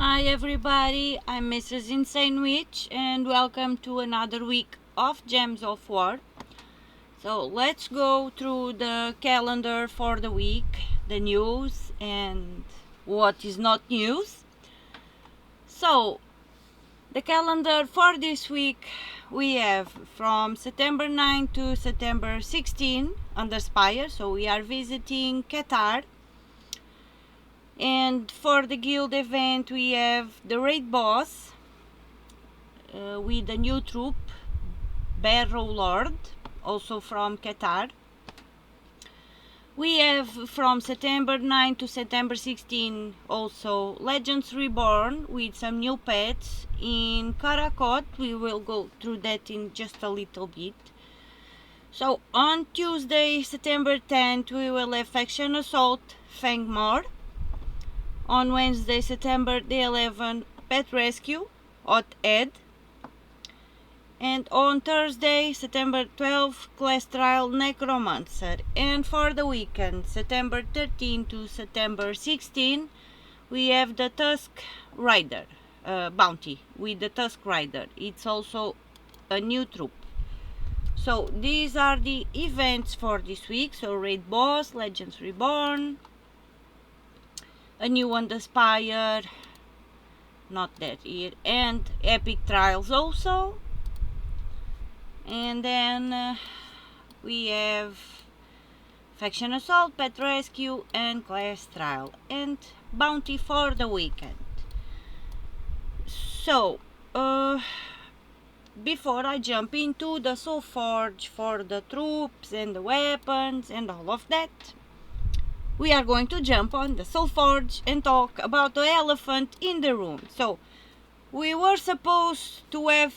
Hi everybody, I'm Mrs. Insane Witch and welcome to another week of Gems of War. So let's go through the calendar for the week, the news and what is not news. So the calendar for this week we have from September 9 to September 16 Underspire, so we are visiting Khetar. And for the guild event we have the raid boss with a new troop, Barrow Lord, also from Khetar. We have from September 9 to September 16 also Legends Reborn with some new pets in Karakoth. We will go through that in just a little bit. So on Tuesday, September 10th, we will have Faction Assault, Fang Moor. On Wednesday, September the 11th, Pet Rescue, Hot Ed. And on Thursday, September 12th, Class Trial, Necromancer. And for the weekend, September 13 to September 16, we have the Tusk Rider bounty with the Tusk Rider. It's also a new troop. So these are the events for this week. So Raid Boss, Legends Reborn, a new Underspire, not that here, and Epic Trials also. And then we have Faction Assault, Pet Rescue and Class Trial and Bounty for the weekend. So before I jump into the Soul Forge for the troops and the weapons and all of that, we are going to jump on the Soul Forge and talk about the elephant in the room. So we were supposed to have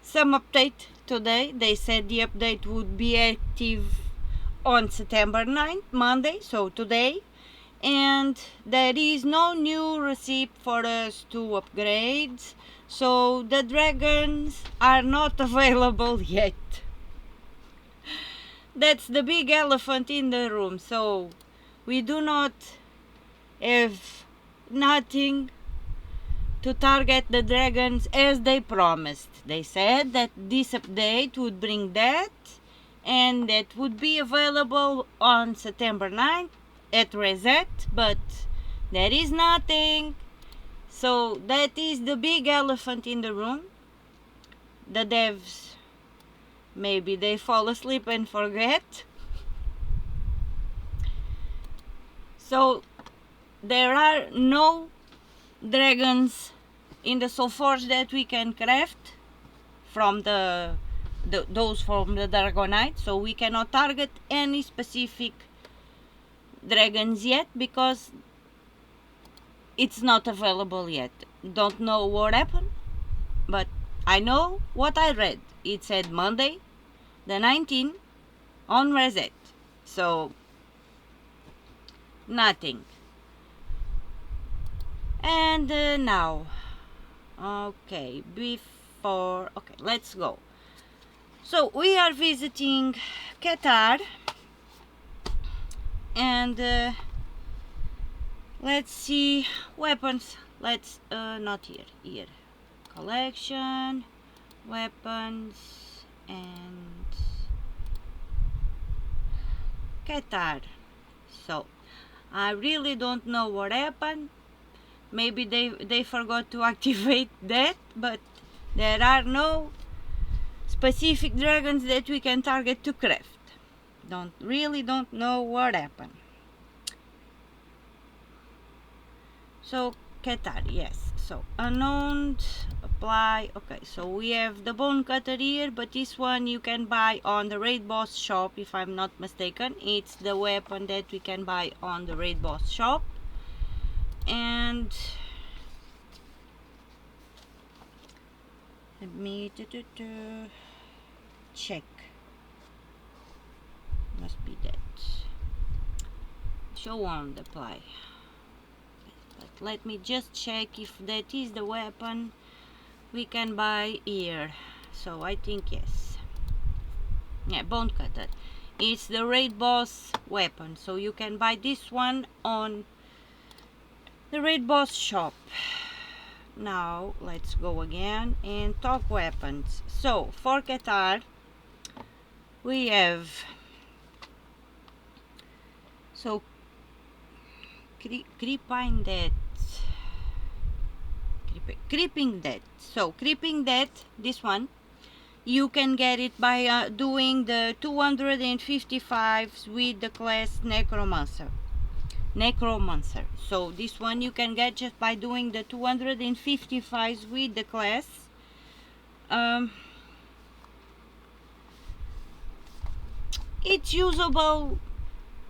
some update today. They said the update would be active on September 9th, Monday, so today. And there is no new receipt for us to upgrade, so the dragons are not available yet. That's the big elephant in the room. So we do not have nothing to target the dragons as they promised. They said that this update would bring that and that would be available on September 9th at reset, but there is nothing. So that is the big elephant in the room. The devs, maybe they fall asleep and forget. So there are no dragons in the Soul Forge that we can craft from those from the Dragonite. So we cannot target any specific dragons yet because it's not available yet. Don't know what happened, but I know what I read. It said Monday the 19th on reset. So nothing. And now, okay, let's go. So we are visiting Khetar, and let's see weapons. Let's not here. Collection, weapons, and Khetar. So I really don't know what happened. Maybe they forgot to activate that, but there are no specific dragons that we can target to craft. Don't know what happened. So Khetar, yes. So unknown, apply. Okay, so we have the bone cutter here, but this one you can buy on the raid boss shop if I'm not mistaken. It's the weapon that we can buy on the raid boss shop. And let me check. Must be that. Show on the apply. But let me just check if that is the weapon we can buy here. So I think yes. Yeah, bone cutter. It's the raid boss weapon. So you can buy this one on The raid boss shop. Now let's go again and talk weapons. So for Khetar we have creeping death. So creeping death, this one you can get it by doing the 255s with the class Necromancer. So this one you can get just by doing the 255s with the class. It's usable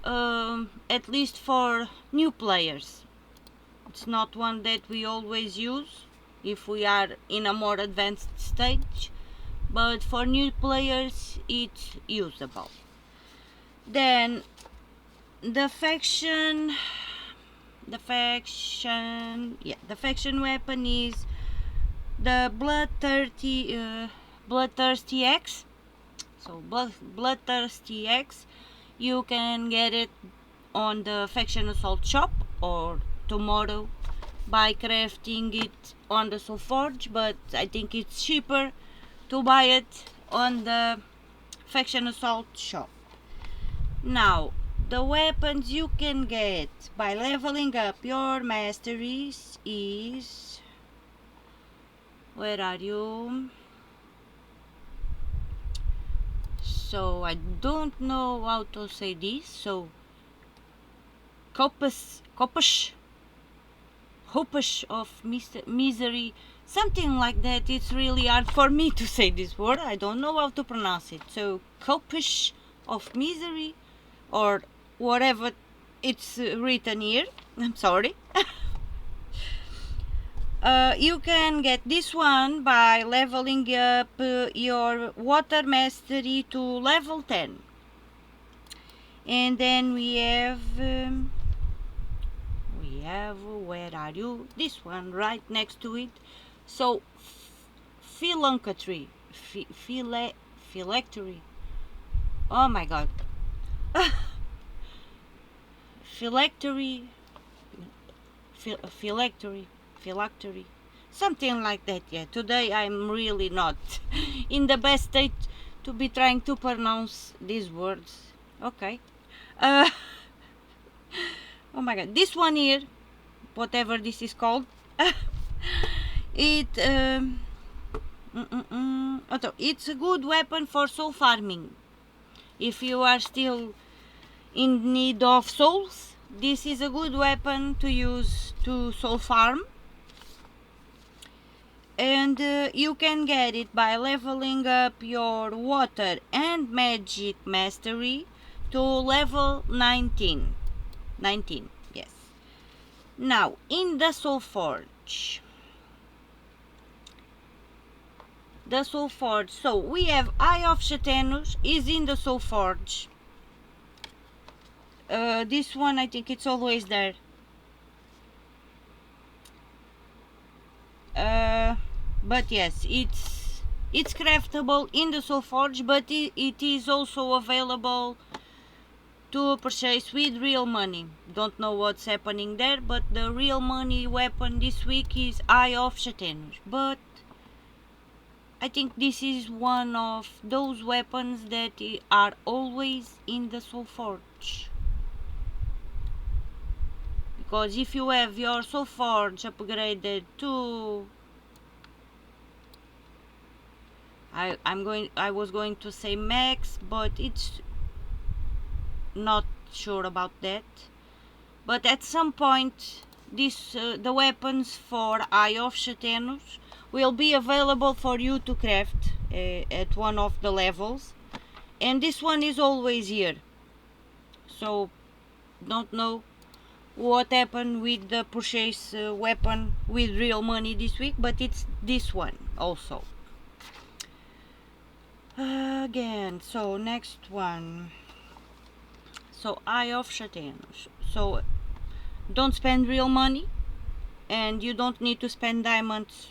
at least for new players. It's not one that we always use if we are in a more advanced stage, but for new players it's usable. Then the faction weapon is the Bloodthirsty X. So Bloodthirsty X, you can get it on the faction assault shop or tomorrow by crafting it on the Soul Forge, but I think it's cheaper to buy it on the faction assault shop. Now the weapons you can get by leveling up your masteries is, where are you? So I don't know how to say this, so Hopish of Misery, something like that. It's really hard for me to say this word, I don't know how to pronounce it. So Hopish of Misery, or whatever it's written here, I'm sorry. You can get this one by leveling up your water mastery to level 10. And then we have where are you? This one right next to it. So phylactery. Oh my god. Phylactery, something like that. Yeah, today I'm really not in the best state to be trying to pronounce these words. Okay. Oh my god, this one here, whatever this is called, it's a good weapon for soul farming. If you are still in need of souls, this is a good weapon to use to soul farm. And you can get it by leveling up your water and magic mastery to level 19, yes. Now in the Soul Forge, so we have Eye of Shatanus is in the Soul Forge. This one I think it's always there. But yes, it's craftable in the Soul Forge, but it is also available to purchase with real money. Don't know what's happening there, but the real money weapon this week is Eye of Shatanus. But I think this is one of those weapons that are always in the Soul Forge. Because if you have your Soul Forge upgraded to, I was going to say max, but it's not sure about that. But at some point, the weapons for Eye of Shatanus will be available for you to craft at one of the levels, and this one is always here. So don't know what happened with the purchase weapon with real money this week, but it's this one also. Again, so next one, so Eye of Shatanus. So don't spend real money, and you don't need to spend diamonds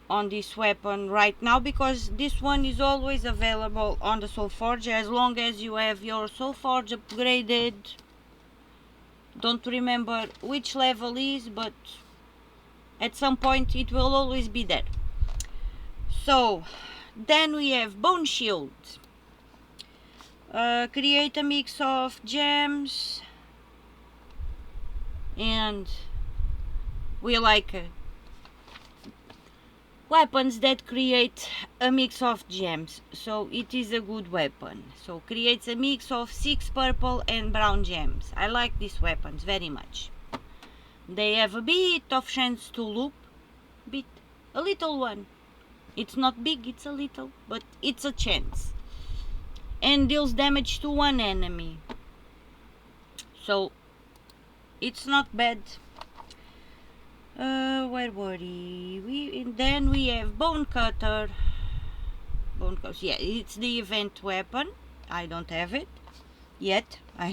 on this weapon right now, because this one is always available on the Soul Forge as long as you have your Soul Forge upgraded. Don't remember which level is, but at some point it will always be there. So then we have Bone Shield. Create a mix of gems, and we like weapons that create a mix of gems, so it is a good weapon. So creates a mix of 6 purple and brown gems. I like these weapons very much. They have a bit of chance to loop, a little one. It's not big, it's a little, but it's a chance. And deals damage to one enemy, so it's not bad. Where were we? Then we have Bone Cutter. Yeah, it's the event weapon. I don't have it yet. I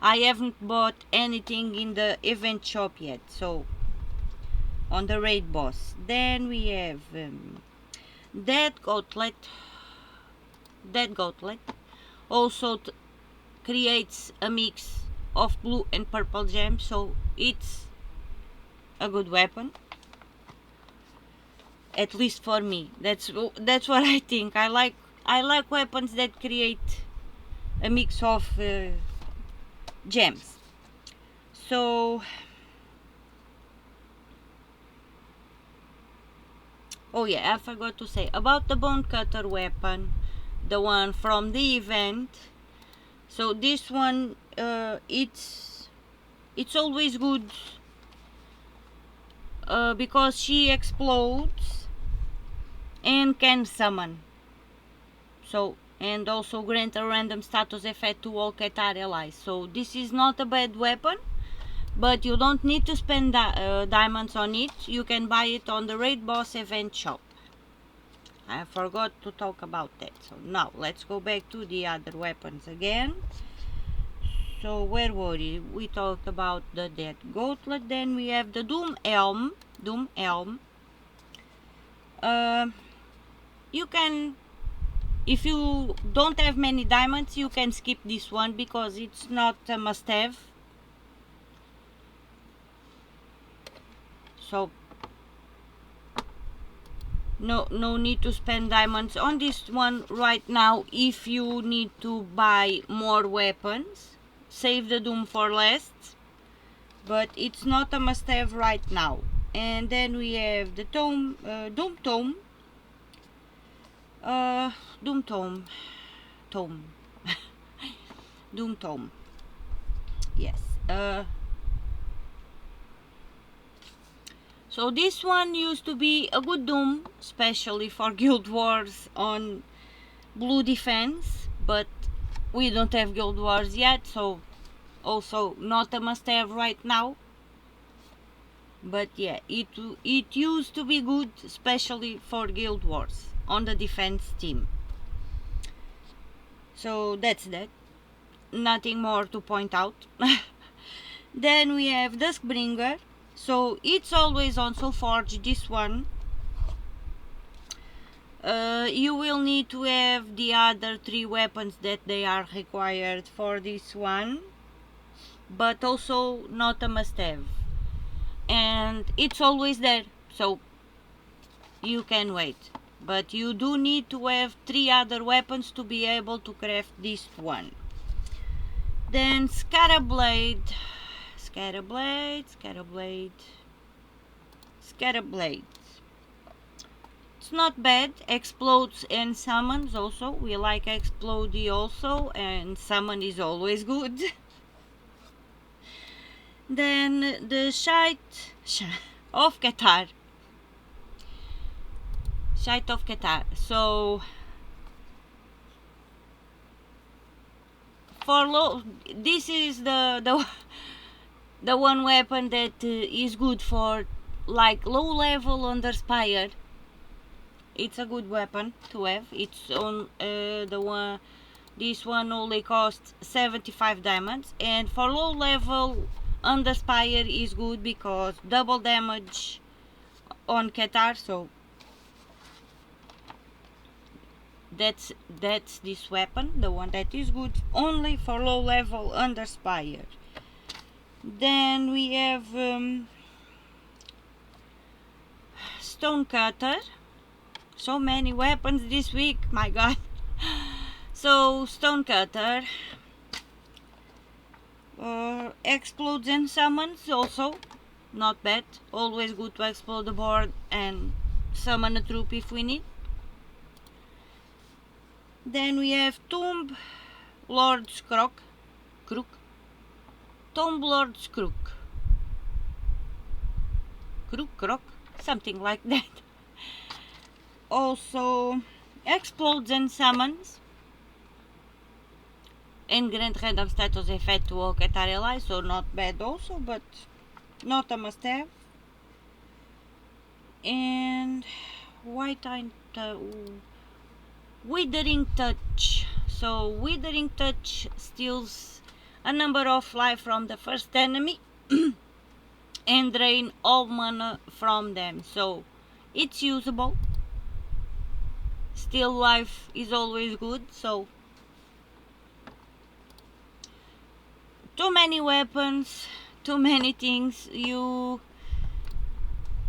haven't bought anything in the event shop yet, so on the raid boss. Then we have Dead Gauntlet. Also creates a mix of blue and purple gems, so it's a good weapon, at least for me. That's what I think. I like weapons that create a mix of gems. So oh yeah, I forgot to say about the Bone Cutter weapon, the one from the event. So this one, it's always good because she explodes and can summon. So, and also grant a random status effect to all Khetar allies. So this is not a bad weapon, but you don't need to spend diamonds on it. You can buy it on the raid boss event shop. I forgot to talk about that. So now let's go back to the other weapons again. So where were we? We talked about the Dead Gauntlet. Then we have the Doom Helm. You can, if you don't have many diamonds, you can skip this one because it's not a must-have. So no need to spend diamonds on this one right now. If you need to buy more weapons, save the Doom for last, but it's not a must-have right now. And then we have the Doom Tome. Yes. So this one used to be a good Doom, especially for Guild Wars on blue defense, but we don't have Guild Wars yet, so also not a must-have right now. But yeah, it used to be good, especially for Guild Wars on the defense team. So that's that. Nothing more to point out. Then we have Duskbringer. So it's always on Soulforge, this one. You will need to have the other 3 weapons that they are required for this one, but also not a must-have. And it's always there, so you can wait. But you do need to have 3 other weapons to be able to craft this one. Then Scatterblade. It's not bad. Explodes and summons also. We like Explodey also, and summon is always good. Then the Shite of Khetar. So for low, this is the one weapon that is good for like low level Underspire. It's a good weapon to have. It's on this one only costs 75 diamonds, and for low level Underspire is good because double damage on Khetar, so That's this weapon, the one that is good only for low level Underspire. Then we have Stonecutter. So many weapons this week, my god. So Stonecutter, explodes and summons also, not bad. Always good to explode the board and summon a troop if we need. Then we have Tomb Lord's Crook. Tomb Lord's Crook. Crook, something like that. Also explodes and summons. And grant random status effect to all Khetar allies, so not bad also, but not a must have. And Withering Touch. So Withering Touch steals a number of life from the first enemy and drain all mana from them, so it's usable. Still life is always good, so too many weapons, too many things. You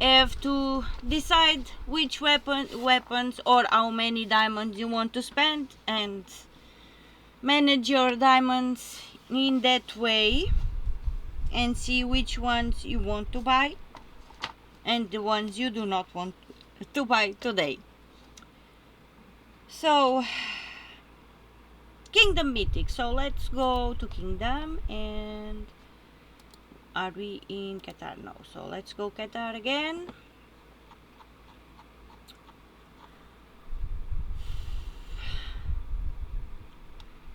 have to decide which weapons or how many diamonds you want to spend and manage your diamonds in that way and see which ones you want to buy and the ones you do not want to buy today. So Kingdom Mythic, so let's go to Kingdom. And are we in Khetar? No, so let's go Khetar again.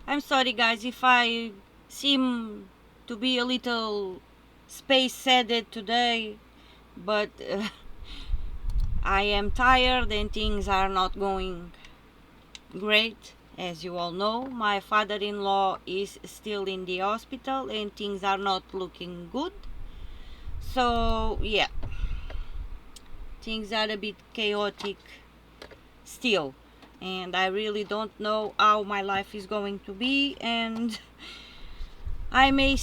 I'm sorry guys if I seem to be a little space-headed today, but I am tired and things are not going great. As you all know, my father-in-law is still in the hospital and things are not looking good. So yeah, things are a bit chaotic still, and I really don't know how my life is going to be, and I may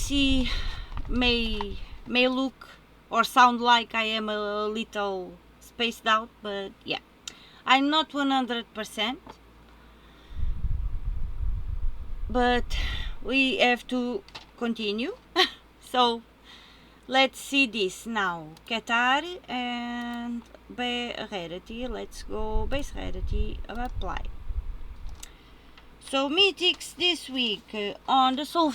look or sound like I am a little spaced out, but yeah, I'm not 100%. But we have to continue. So let's see this now. Khetar and rarity. Let's go base rarity, apply. So mythics this week on the soul,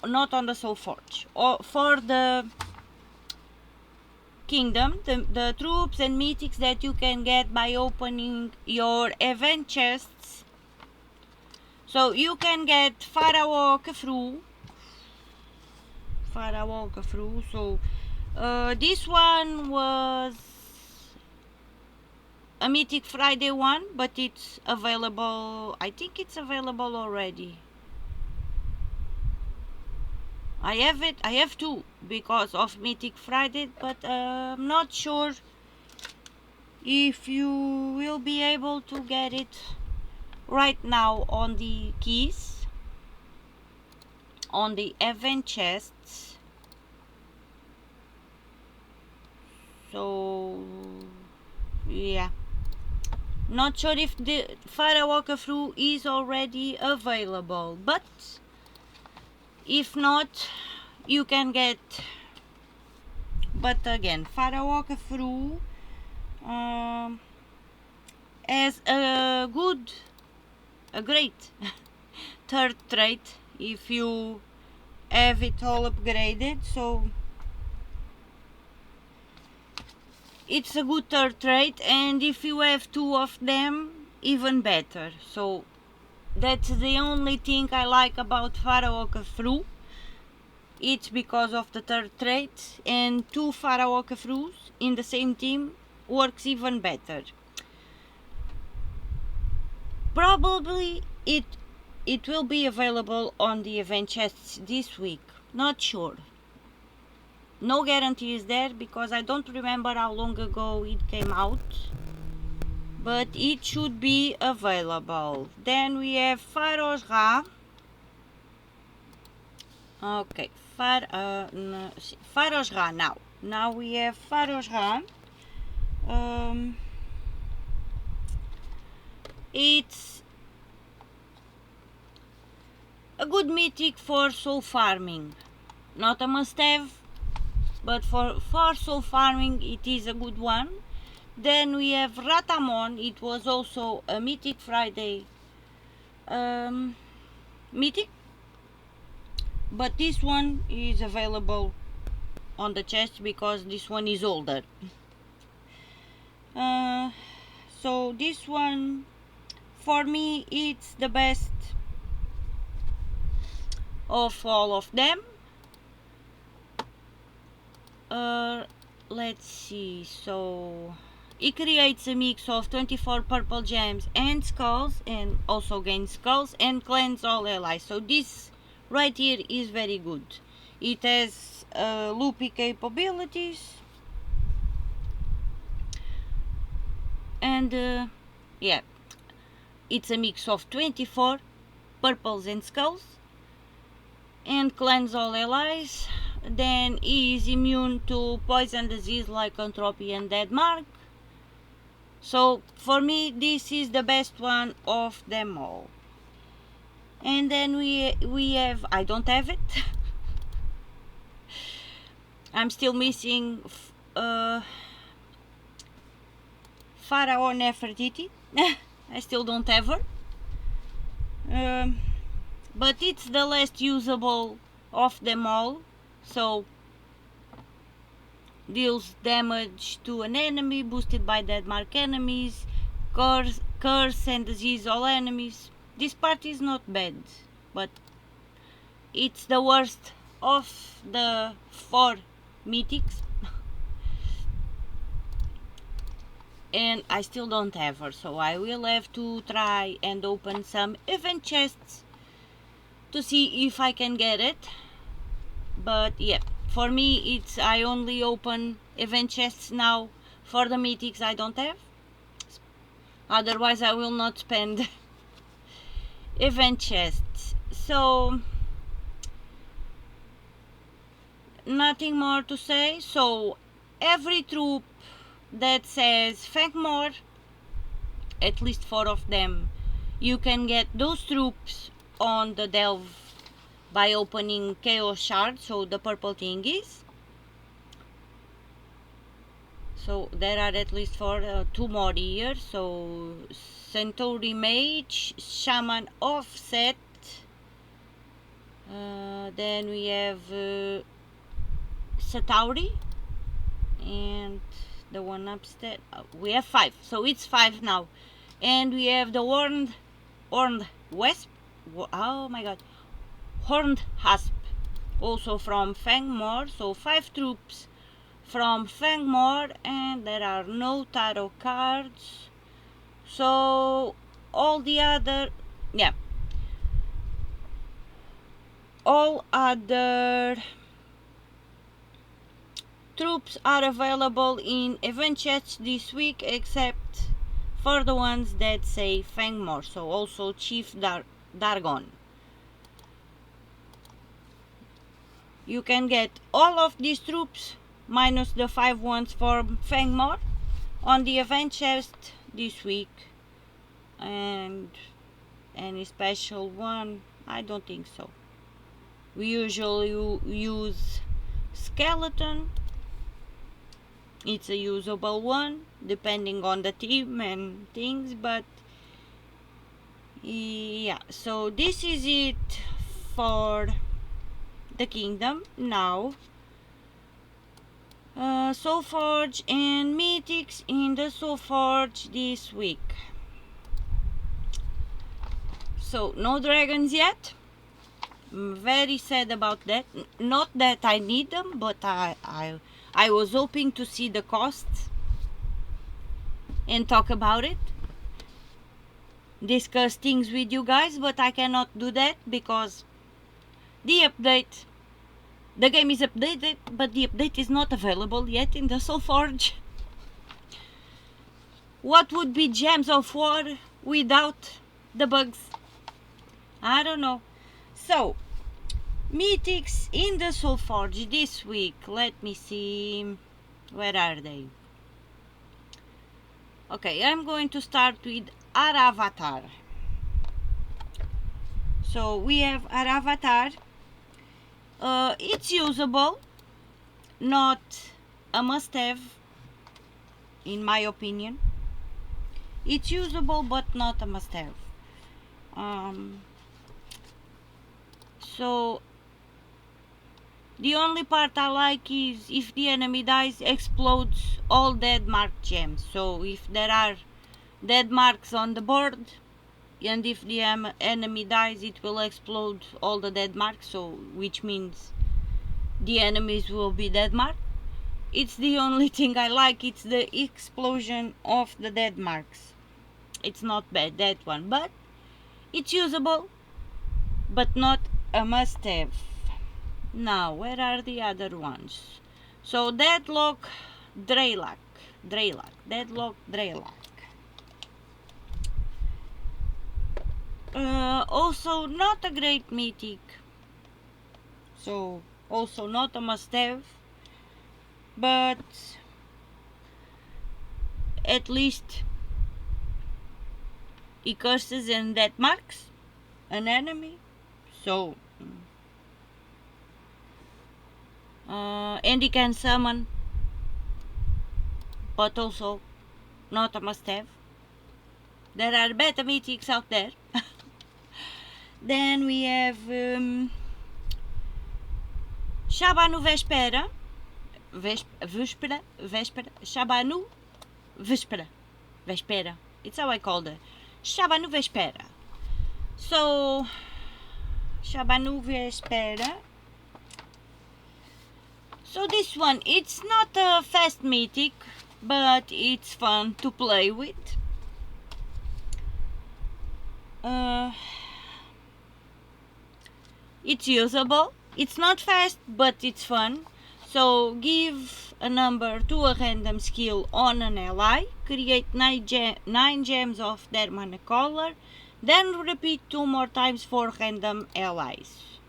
not on the soul forge, or for the kingdom, the troops and mythics that you can get by opening your event chests. So you can get Pharaoh Kefru. So this one was a Mythic Friday one, but it's available. I think it's available already. I have it. I have two because of Mythic Friday, but I'm not sure if you will be able to get it right now on the keys, on the event chests. So yeah, not sure if the Pharaoh Kefru is already available, but if not, you can get. But again, Pharaoh Kefru as a great third trait if you have it all upgraded. So it's a good third trait, and if you have two of them, even better. So that's the only thing I like about Pharaoh Kefru. It's because of the third trait, and two Pharaoh Kefrus in the same team works even better. Probably it will be available on the event chests this week. Not sure. No guarantee is there because I don't remember how long ago it came out. but it should be available. Then we have Pharaoh's Ra. Okay, Pharaoh's Ra now. Now we have Pharaoh's Ra. It's a good mythic for soul farming. Not a must-have, but for soul farming it is a good one. Then we have Ratamon. It was also a Mythic Friday mythic, but this one is available on the chest because this one is older. So this one, for me, it's the best of all of them. Let's see. So it creates a mix of 24 purple gems and skulls, and also gains skulls and cleanse all allies. So this right here is very good. It has loopy capabilities, and yeah, it's a mix of 24 purples and skulls and cleanse all allies. Then he is immune to poison, disease, lycanthropy and dead mark. So for me this is the best one of them all. And then we have, I don't have it. I'm still missing Pharaoh Nefertiti. I still don't have her. But it's the least usable of them all. So deals damage to an enemy, boosted by dead mark enemies, curse and disease all enemies. This part is not bad, but it's the worst of the 4 mythics. And I still don't have her, so I will have to try and open some event chests to see if I can get it. But yeah, for me it's, I only open event chests now for the mythics I don't have. Otherwise I will not spend event chests. So nothing more to say. So every troop that says Fang Moor, at least 4 of them, you can get those troops on the delve by opening Chaos Shard, so the purple thing is. So there are at least 2 more here. So Centauri Mage, Shaman Offset, then we have Centauri, and the one upstairs, we have 5, so it's 5 now. And we have the Horned Wasp, oh my god, Horned Hasp, also from Fang Moor. So 5 troops from Fang Moor, and there are no tarot cards. So all the other, yeah, all other troops are available in event chests this week, except for the ones that say Fang Moor. So also Chief Dargon. You can get all of these troops minus the 5 ones for Fang Moor on the event chest this week. And any special one, I don't think so. We usually use Skeleton. It's a usable one depending on the team and things, but yeah, so this is it for the kingdom. Now Soulforge and mythics in the Soulforge this week. So no dragons yet. I'm very sad about that. Not that I need them, but I was hoping to see the costs and talk about it, discuss things with you guys, but I cannot do that because the game is updated, but the update is not available yet in the Soulforge. What would be Gems of War without the bugs? I don't know. So, mythics in the Soulforge this week. Let me see. Where are they? Okay, I'm going to start with Aravatar. So we have Aravatar. It's usable, not a must-have, in my opinion. It's usable, but not a must-have. So the only part I like is if the enemy dies, explodes all dead marked gems. So if there are dead marks on the board, and if the enemy dies, it will explode all the dead marks, so which means the enemies will be dead marked. It's the only thing I like. It's the explosion of the dead marks. It's not bad, that one, but it's usable, but not a must-have. Now, where are the other ones? So Deadlock Dreylock. Deadlock Dreylock. Also not a great mythic, so also not a must-have, but at least he curses and that marks an enemy, so and he can summon, but also not a must-have. There are better mythics out there. Then we have Shabanu Vespera. Shabanu Vespera. It's how I called it. Shabanu Vespera. So, Shabanu Vespera. So this one, it's not a fast mythic, but it's fun to play with. It's usable. It's not fast, but it's fun. So give a number to a random skill on an ally, create 9 gems of their mana color, then repeat 2 more times for random allies.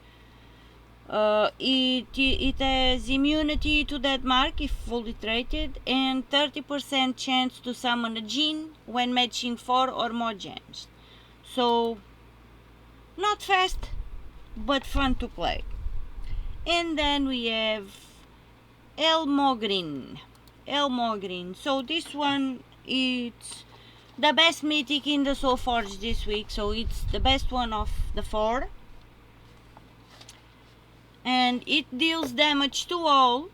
It has immunity to that mark if fully traded, and 30% chance to summon a djinn when matching 4 or more gems. So, not fast, but fun to play. And then we have Elmogrin. So this one, it's the best mythic in the Soulforge this week, so it's the best one of the 4. And it deals damage to all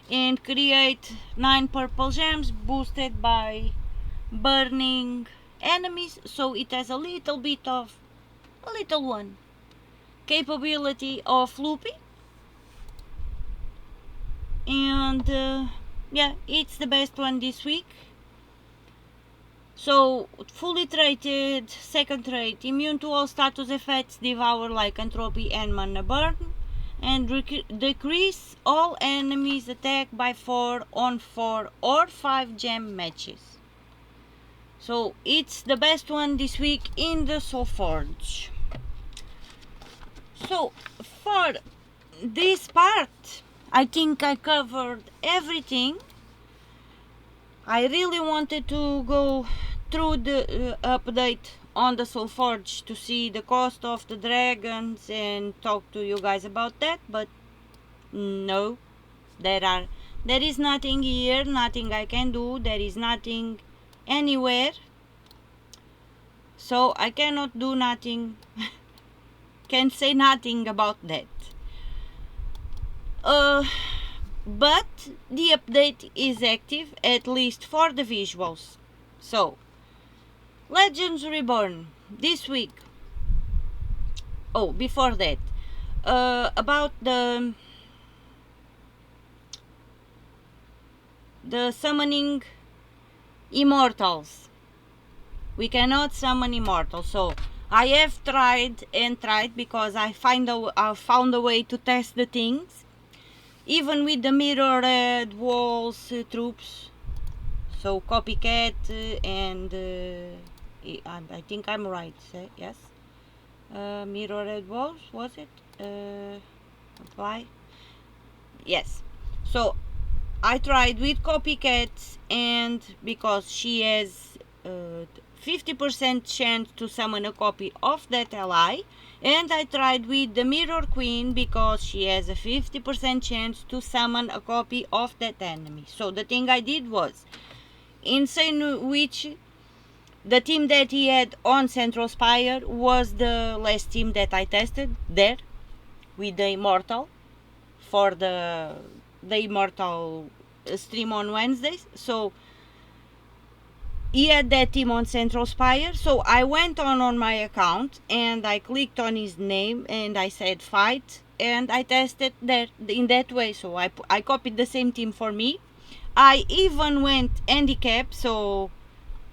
and create 9 purple gems boosted by burning enemies, so it has a little one capability of looping, and yeah, it's the best one this week. So fully traded, second trait, immune to all status effects, devour, lycanthropy and mana burn, and decrease all enemies attack by 4 on 4 or 5 gem matches. So it's the best one this week in the Soulforge. So for this part, I think I covered everything. I really wanted to go through the update on the Soulforge to see the cost of the dragons and talk to you guys about that, but no, there is nothing here, nothing I can do, there is nothing anywhere, so I cannot do nothing, can say nothing about that. But the update is active, at least for the visuals. So, Legends Reborn this week. Oh, before that, about the summoning immortals. We cannot summon immortals, so I have tried because I found a way to test the things. Even with the mirrored walls troops, So copycat and I think I'm right. Yes. Mirrored walls, was it? Apply. Yes. So I tried with copycats, and because she has 50% chance to summon a copy of that ally, and I tried with the Mirror Queen because she has a 50% chance to summon a copy of that enemy. So the thing I did was, Insane Witch, the team that he had on Central Spire, was the last team that I tested there with the Immortal for the Immortal stream on Wednesdays. So he had that team on Central Spire, so I went on my account and I clicked on his name and I said fight, and I tested that in that way. So I copied the same team for me. I even went handicap. So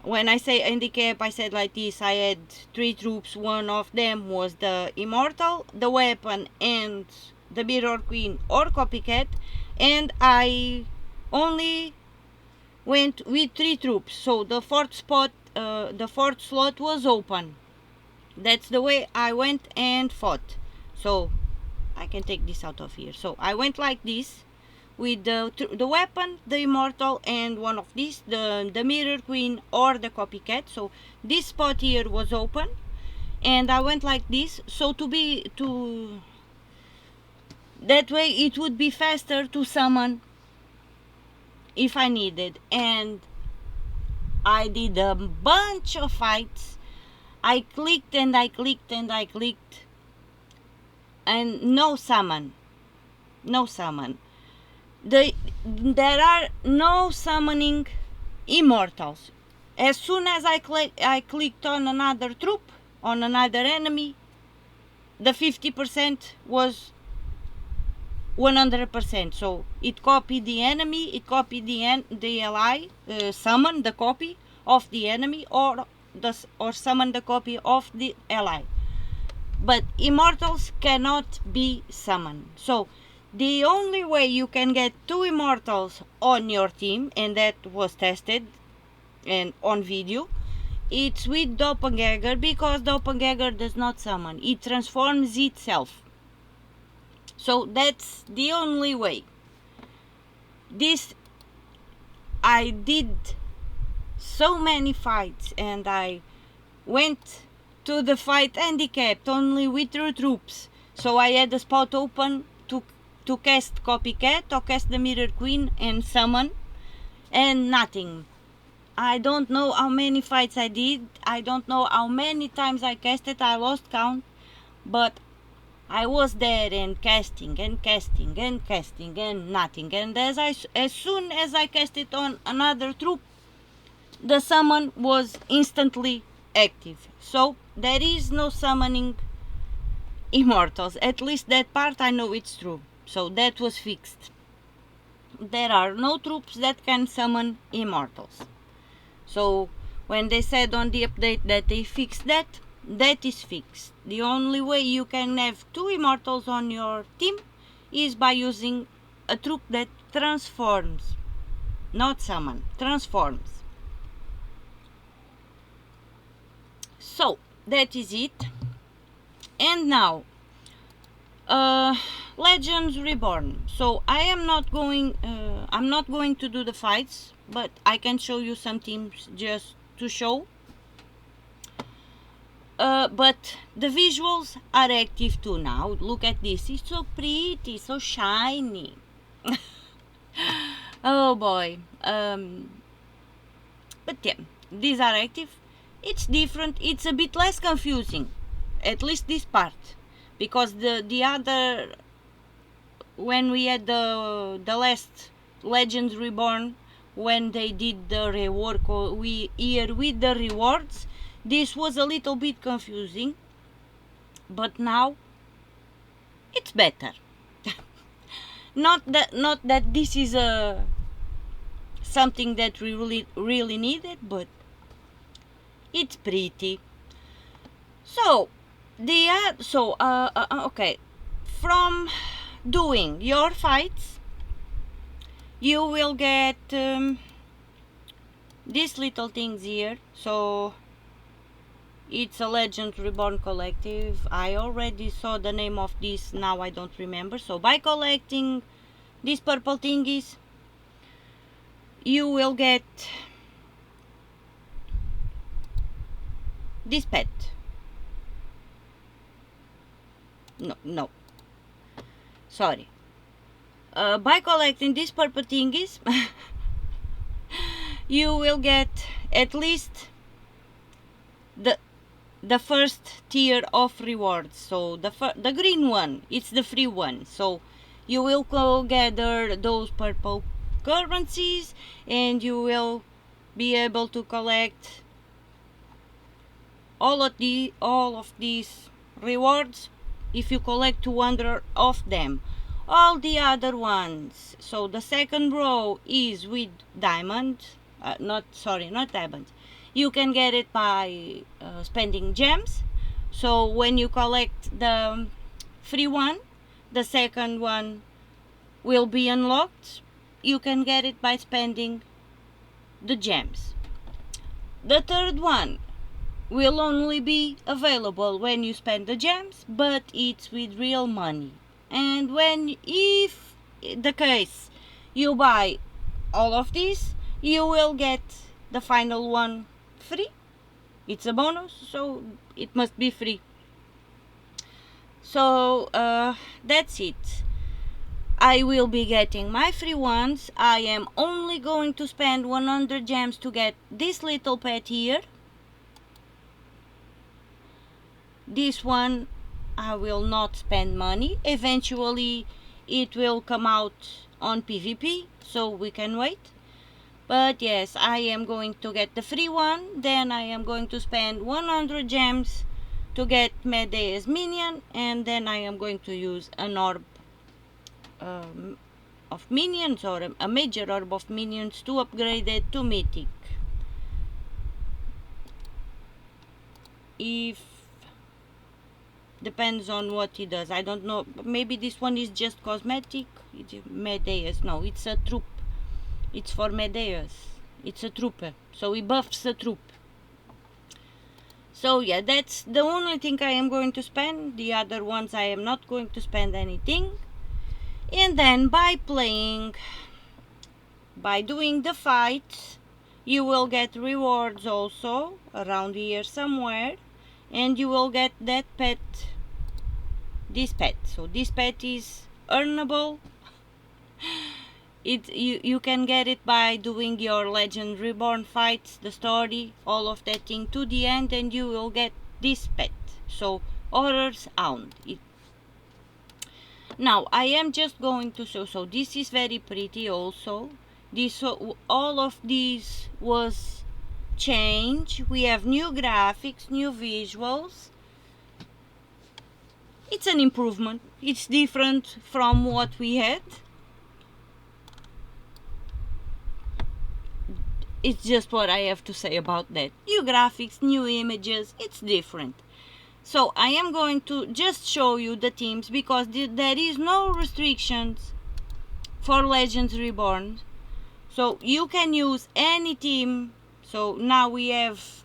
when I say handicap, I said like this: I had 3 troops, one of them was the Immortal, the weapon, and the Mirror Queen or copycat, and I only went with 3 troops. So the fourth slot was open. That's the way I went and fought. So I can take this out of here. So I went like this with the weapon, the Immortal, and one of these, the Mirror Queen or the copycat. So this spot here was open, and I went like this. So that way it would be faster to summon if I needed. And I did a bunch of fights. I clicked and I clicked and I clicked, and no summon. There are no summoning Immortals. As soon as I clicked on another troop, on another enemy, the 50% was 100%. So it copied the enemy, it copied the ally, summon the copy of the enemy, or summon the copy of the ally. But Immortals cannot be summoned. So the only way you can get 2 Immortals on your team, and that was tested and on video, it's with Doppelganger, because Doppelganger does not summon, it transforms itself. So that's the only way. I did so many fights, and I went to the fight handicapped only with 2 troops. So I had a spot open to cast copycat or cast the Mirror Queen and summon, and nothing. I don't know how many fights I did. I don't know how many times I casted. I lost count, but I was there and casting and casting and casting and nothing. And as soon as I cast it on another troop, the summon was instantly active. So there is no summoning Immortals. At least that part I know it's true. So that was fixed. There are no troops that can summon Immortals. So when they said on the update that they fixed that, that is fixed. The only way you can have 2 Immortals on your team is by using a troop that transforms. Not summon, transforms. So that is it. And now Legends Reborn. So I'm not going to do the fights, but I can show you some teams just to show. But the visuals are active too now. Look at this, it's so pretty, so shiny. Oh boy. But yeah, these are active. It's different, it's a bit less confusing, at least this part, because the other, when we had the last Legends Reborn, when they did the rework here with the rewards, this was a little bit confusing, but now it's better. not that this is something that we really needed, but it's pretty. So okay, from doing your fights, you will get these little things here. So it's a Legend Reborn collective. I already saw the name of this, now I don't remember. So by collecting these purple thingies, you will get this pet. No, sorry. By collecting these purple thingies, you will get at least the first tier of rewards. So the green one, it's the free one. So you will go gather those purple currencies and you will be able to collect all of these rewards if you collect 200 of them. All the other ones, so the second row is with diamond, not diamond. You can get it by spending gems. So when you collect the free one, the second one will be unlocked. You can get it by spending the gems. The third one will only be available when you spend the gems, but it's with real money. And if the case you buy all of these, you will get the final one free. It's a bonus, so it must be free. So that's it. I will be getting my free ones. I am only going to spend 100 gems to get this little pet here. This one I will not spend money. Eventually it will come out on PvP, so we can wait. But yes, I am going to get the free one. Then I am going to spend 100 gems to get Medea's minion, and then I am going to use an orb of minions, or a major orb of minions, to upgrade it to mythic. If depends on what he does, I don't know, maybe this one is just cosmetic. It's Medea's, no, it's a troop. It's for Medea's. It's a trooper, so he buffs the troop. So yeah, that's the only thing I am going to spend. The other ones I am not going to spend anything. And then by doing the fight, you will get rewards also around here somewhere, and you will get that pet, this pet. So this pet is earnable. You can get it by doing your Legend Reborn fights, the story, all of that thing to the end, and you will get this pet. So Horror's Hound. Now I am just going to show. So this is very pretty also. All of these was changed. We have new graphics, new visuals. It's an improvement. It's different from what we had. It's just what I have to say about that. New graphics, new images, it's different. So I am going to just show you the teams, because there is no restrictions for Legends Reborn. So you can use any team. So now we have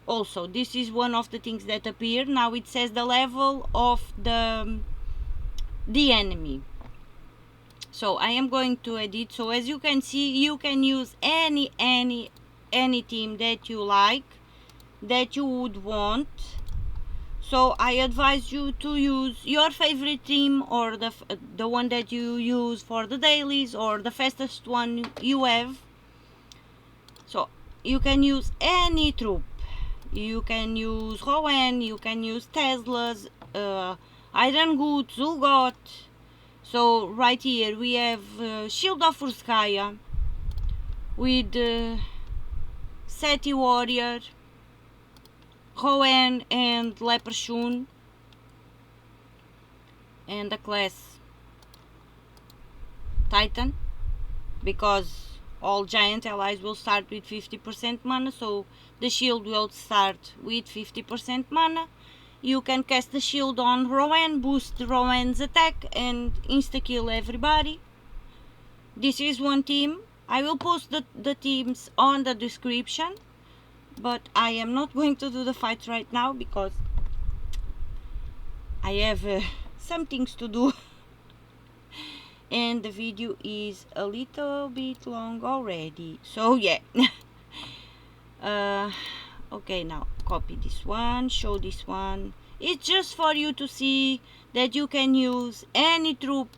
also, this is one of the things that appear. Now it says the level of the enemy. So I am going to edit. So as you can see, you can use any team that you like, that you would want. So I advise you to use your favorite team, or the one that you use for the dailies, or the fastest one you have. So you can use any troop. You can use Hound, you can use Teslas, Iron Good, Zulgot. So right here we have Shield of Urskaya with Seti Warrior, Hoen and Leprechaun, and the class Titan, because all giant allies will start with 50% mana, so the shield will start with 50% mana. You can cast the shield on Rowan, boost Rowan's attack, and insta-kill everybody. This is one team. I will post the teams on the description, but I am not going to do the fights right now because I have some things to do and the video is a little bit long already, so yeah. Okay, now copy this one, show this one. It's just for you to see that you can use any troop.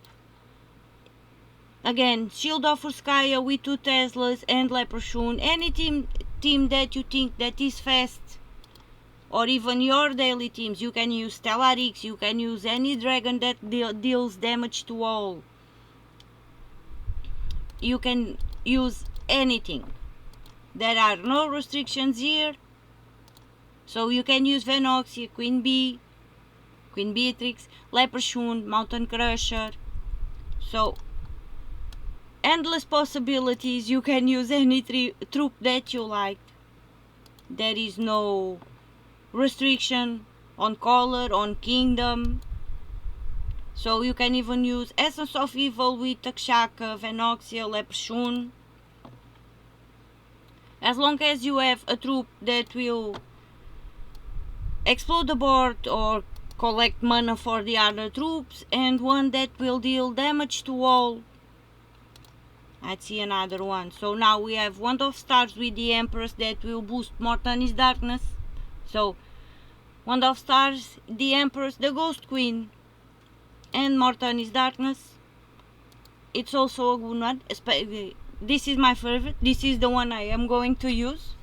Again, Shield of Urskaya with 2 Teslas and Leprechaun. Any team that you think that is fast, or even your daily teams. You can use Stellarix, you can use any dragon that deals damage to all. You can use anything. There are no restrictions here. So you can use Venoxia, Queen Bee, Queen Beatrix, Leprechaun, Mountain Crusher. So endless possibilities. You can use any troop that you like. There is no restriction on color, on kingdom. So you can even use Essence of Evil with Takshaka, Venoxia, Leprechaun. As long as you have a troop that will explode the board or collect mana for the other troops, and one that will deal damage to all. I see another one. So now we have Wand of Stars with the Empress that will boost Mortani's Darkness. So Wand of Stars, the Empress, the Ghost Queen, and Mortani's Darkness. It's also a good one. This is my favorite. This is the one I am going to use.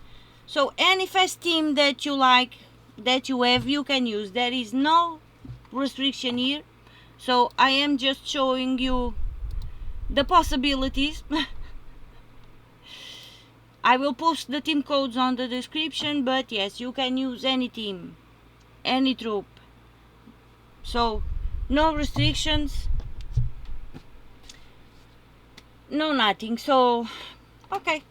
So any fast team that you like, that you have, you can use. There is no restriction here. So I am just showing you the possibilities. I will post the team codes on the description, but yes, you can use any team, any troop. So no restrictions, no nothing. So okay,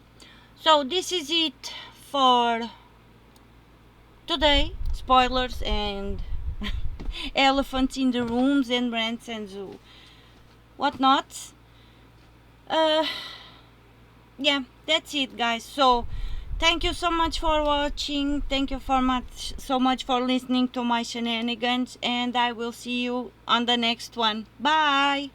so this is it for today. Spoilers and elephants in the rooms and rants and whatnot. Yeah, that's it, guys. So thank you so much for watching. Thank you so much for listening to my shenanigans, and I will see you on the next one. Bye.